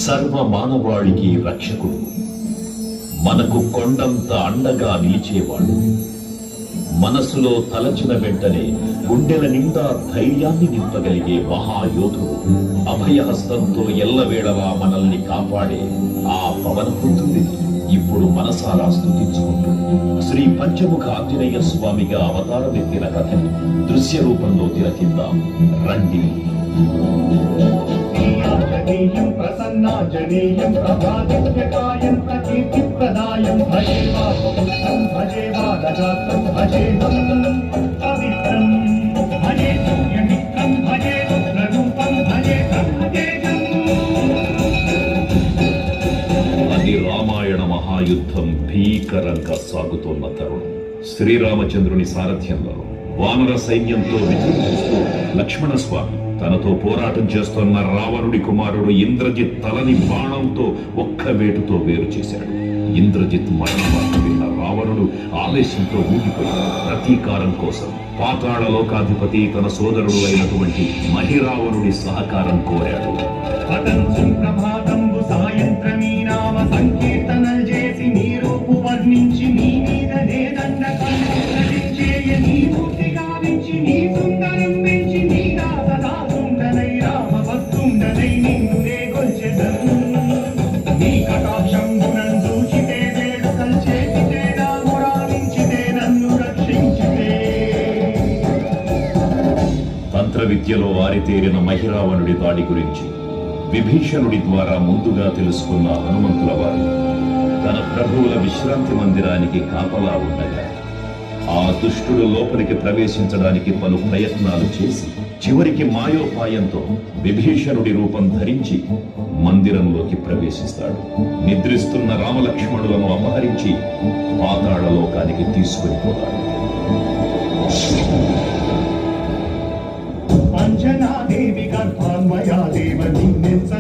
సర్వ మానవాళికి రక్షకుడు, మనకు కొండంత అండగా నిలిచేవాడు, మనసులో తలచిన వెంటనే గుండెల నిండా ధైర్యాన్ని నింపగలిగే మహాయోధుడు, అభయహస్తంతో ఎల్లవేళలా మనల్ని కాపాడే ఆ పవనపుత్రుడిని ఇప్పుడు మనసారా స్తుతించుకుంటూ శ్రీ పంచముఖ ఆంజనేయ స్వామిగా అవతారమెత్తిన కథని దృశ్య రూపంలో తిలకిద్దాం రండి. ప్రసన్నాంజనేయం ప్రభాదిత్యకాయం ప్రకీర్తిప్రదాయం భజే వాసుపుత్రం భజే వాదగాత్రం భజే పవిత్రం భజే సూర్యమిత్రం భజే రుద్రరూపం భజే బ్రహ్మతేజం. అది రామాయణ మహాయుద్ధం భీకరంగా సాగుతోన్న తరుణం. శ్రీరామచంద్రుని సారథ్యంలో వానర సైన్యంతో విజృంభిస్తూ లక్ష్మణస్వామి తనతో పోరాటం చేస్తున్న రావణుడి కుమారుడు ఇంద్రజిత్ తలని బాణంతో ఒక్క వేటుతో వేరు చేశాడు. ఇంద్రజిత్ మరణవార్త విన్న రావణుడు ఆవేశంతో ఊగిపోయాడు. ప్రతీకారం కోసం పాతాళ లోకాధిపతి తన సోదరుడు అయినటువంటి మహిరావణుడి సహకారం కోరాడు. సాయంత్రమీ నామ సంకీర్తనలు చేసి నీ రూపు వర్ణించి నీ మీద నేదండ కల్పించేయ నీ మూర్తి గావించి నీ సుందరం పెంచి నీ దాసదాసుండనై రామ భక్తుండనై నిన్నునే కొల్చెదను. నీ కటాక్షం గుణం చూచితే వేడుకలు చేసితే నా మురాలించితే నన్ను రక్షించితే. తంత్ర విద్యలో ఆరితేరిన మహిరావణుడి దాడి గురించి విభీషణుడి ద్వారా ముందుగా తెలుసుకున్న హనుమంతుల వారు తన ప్రభువుల విశ్రాంతి మందిరానికి కాపలా ఉండగా ఆ దుష్టుడు లోపలికి ప్రవేశించడానికి పలు ప్రయత్నాలు చేసి చివరికి మాయోపాయంతో విభీషణుడి రూపం ధరించి మందిరంలోకి ప్రవేశిస్తాడు. నిద్రిస్తున్న రామలక్ష్మణులను అపహరించి పాతాళ లోకానికి తీసుకుని పోతాడు. అంజనాదేవి గర్భాన్మయా దేవ నిన్నెంత